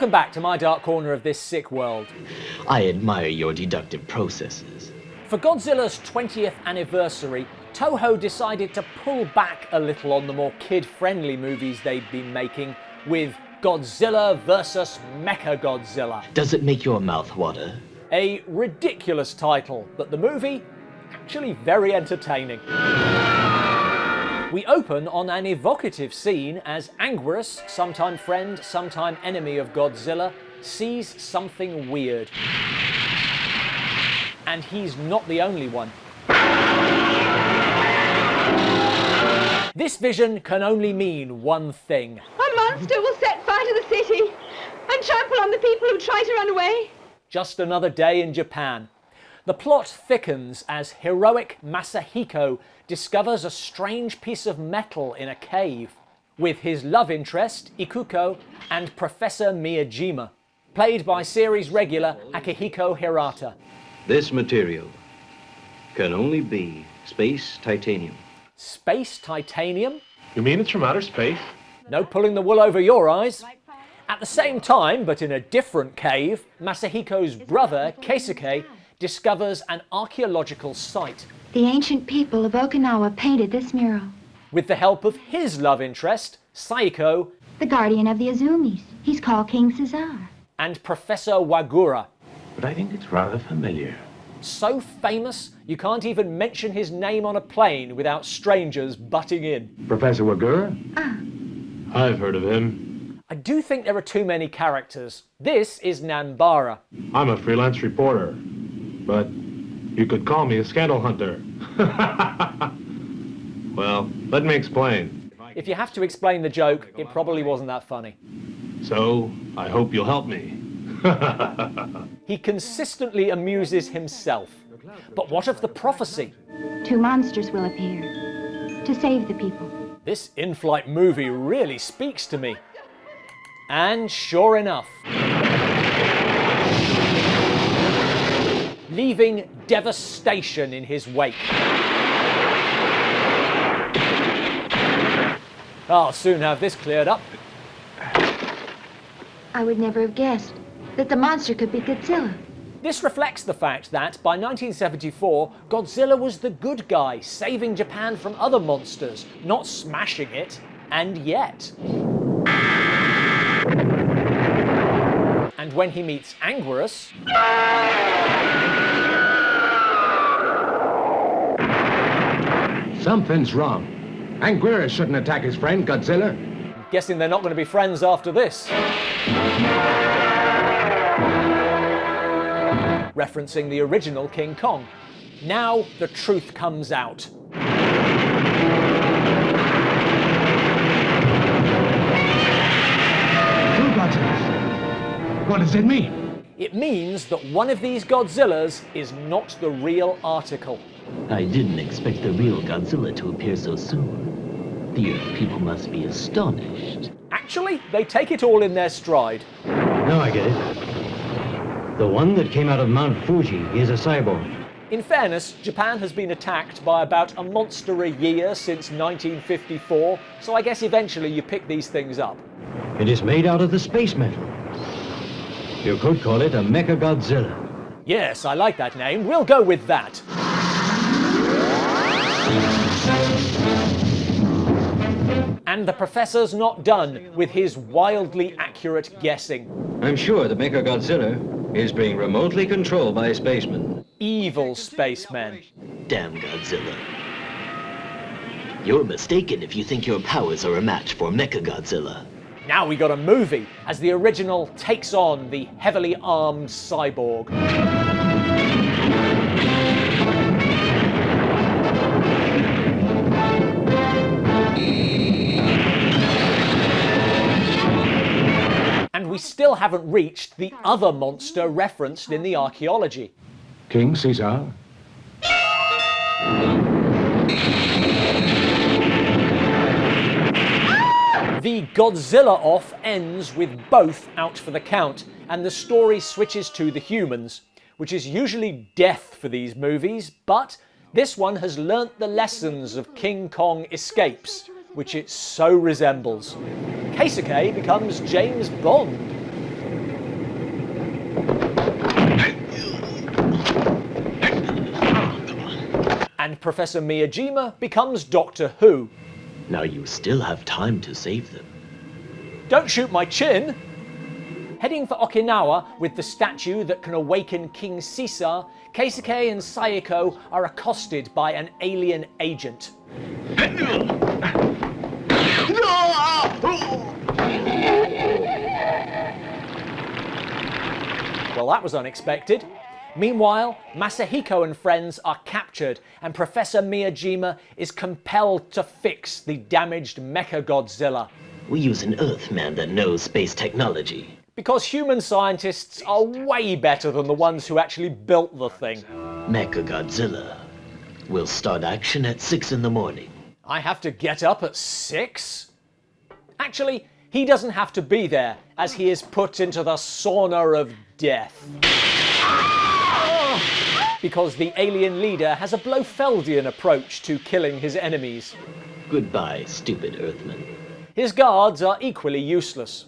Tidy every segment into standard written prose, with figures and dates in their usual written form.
Welcome back to my dark corner of this sick world. I admire your deductive processes. For Godzilla's 20th anniversary, Toho decided to pull back a little on the more kid-friendly movies they'd been making with Godzilla vs. Mechagodzilla. Does it make your mouth water? A ridiculous title, but the movie, actually very entertaining. We open on an evocative scene as Anguirus, sometime friend, sometime enemy of Godzilla, sees something weird. And he's not the only one. This vision can only mean one thing. A monster will set fire to the city and trample on the people who try to run away. Just another day in Japan. The plot thickens as heroic Masahiko discovers a strange piece of metal in a cave, with his love interest, Ikuko, and Professor Miyajima, played by series regular Akihiko Hirata. This material can only be space titanium. Space titanium? You mean it's from outer space? No pulling the wool over your eyes. At the same time, but in a different cave, Masahiko's brother, Keisuke, discovers an archeological site. The ancient people of Okinawa painted this mural. With the help of his love interest, Saiko, The guardian of the Azumis. He's called King Seesar. and Professor Wagura. But I think it's rather familiar. So famous, you can't even mention his name on a plane without strangers butting in. Professor Wagura? Ah, I've heard of him. I do think there are too many characters. This is Nanbara. I'm a freelance reporter, but you could call me a scandal hunter. Well, let me explain. If you have to explain the joke, it probably wasn't that funny. So, I hope you'll help me. He consistently amuses himself. But what of the prophecy? 2 monsters will appear to save the people. This in-flight movie really speaks to me. And sure enough, leaving devastation in his wake. I'll soon have this cleared up. I would never have guessed that the monster could be Godzilla. This reflects the fact that by 1974, Godzilla was the good guy, saving Japan from other monsters, not smashing it. And yet. And when he meets Anguirus, Something's wrong. Anguirus shouldn't attack his friend, Godzilla. I'm guessing they're not going to be friends after this. Referencing the original King Kong. Now the truth comes out. Two Godzillas. What does it mean? It means that one of these Godzillas is not the real article. I didn't expect the real Godzilla to appear so soon. The Earth people must be astonished. Actually, they take it all in their stride. Now I get it. The one that came out of Mount Fuji is a cyborg. In fairness, Japan has been attacked by about a monster a year since 1954, so I guess eventually you pick these things up. It is made out of the space metal. You could call it a Mechagodzilla. Yes, I like that name. We'll go with that. And the professor's not done with his wildly accurate guessing. I'm sure the Mechagodzilla is being remotely controlled by spacemen. Evil spacemen. Damn Godzilla. You're mistaken if you think your powers are a match for Mechagodzilla. Now we got a movie, as the original takes on the heavily armed cyborg. And we still haven't reached the other monster referenced in the archaeology. King Seesar. The Godzilla off ends with both out for the count, and the story switches to the humans, which is usually death for these movies, but this one has learnt the lessons of King Kong Escapes, which it so resembles. Keisuke becomes James Bond. And Professor Miyajima becomes Doctor Who. Now you still have time to save them. Don't shoot my chin! Heading for Okinawa with the statue that can awaken King Seesar, Keisuke and Sayako are accosted by an alien agent. Well, that was unexpected. Meanwhile, Masahiko and friends are captured, and Professor Miyajima is compelled to fix the damaged Mechagodzilla. We use an Earthman that knows space technology. Because human scientists are way better than the ones who actually built the thing. Mechagodzilla will start action at 6 in the morning. I have to get up at 6? Actually, he doesn't have to be there, as he is put into the sauna of death. Because the alien leader has a Blofeldian approach to killing his enemies. Goodbye, stupid Earthman. His guards are equally useless.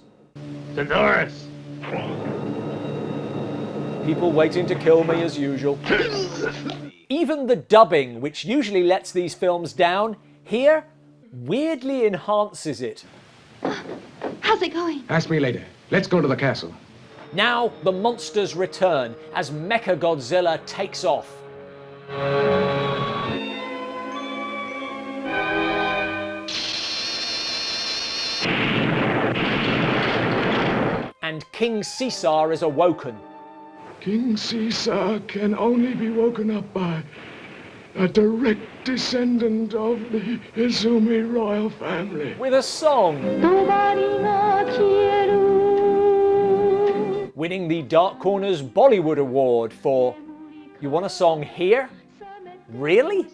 Dolores! People waiting to kill me as usual. Even the dubbing, which usually lets these films down, here weirdly enhances it. How's it going? Ask me later. Let's go to the castle. Now the monsters return as Mechagodzilla takes off. And King Seesar is awoken. King Seesar can only be woken up by a direct descendant of the Izumi royal family. With a song. Winning the Dark Corner's Bollywood Award for You Want a Song Here? Really?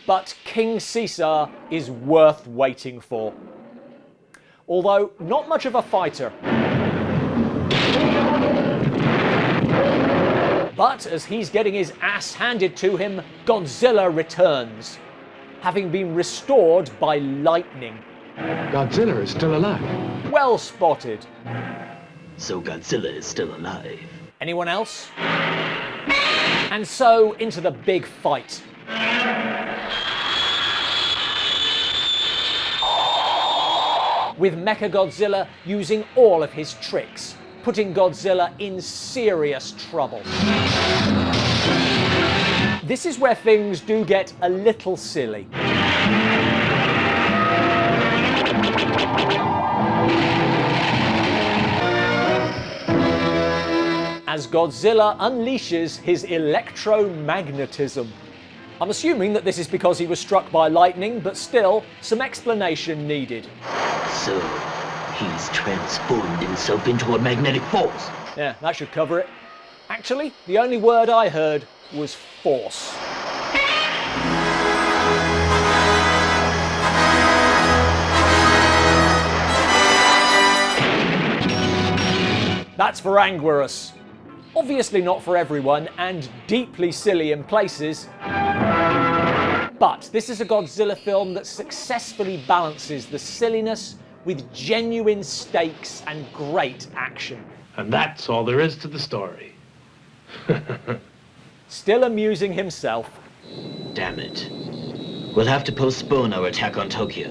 But King Seesar is worth waiting for. Although not much of a fighter. But as he's getting his ass handed to him, Godzilla returns, having been restored by lightning. Godzilla is still alive. Well spotted. So Godzilla is still alive. Anyone else? And so into the big fight. With Mechagodzilla using all of his tricks, putting Godzilla in serious trouble. This is where things do get a little silly. As Godzilla unleashes his electromagnetism. I'm assuming that this is because he was struck by lightning, but still, some explanation needed. So, he's transformed himself into a magnetic force. Yeah, that should cover it. Actually, the only word I heard was force. That's for Anguirus. Obviously not for everyone, and deeply silly in places. But this is a Godzilla film that successfully balances the silliness with genuine stakes and great action. And that's all there is to the story. Still amusing himself. Damn it. We'll have to postpone our attack on Tokyo.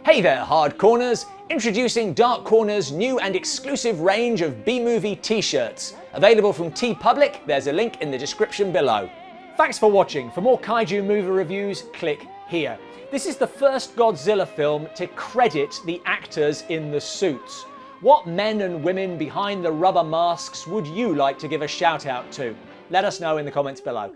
Hey there, Hard Corners! Introducing Dark Corner's new and exclusive range of B-movie t-shirts. Available from TeePublic, there's a link in the description below. Thanks for watching. For more Kaiju movie reviews, click here. This is the first Godzilla film to credit the actors in the suits. What men and women behind the rubber masks would you like to give a shout out to? Let us know in the comments below.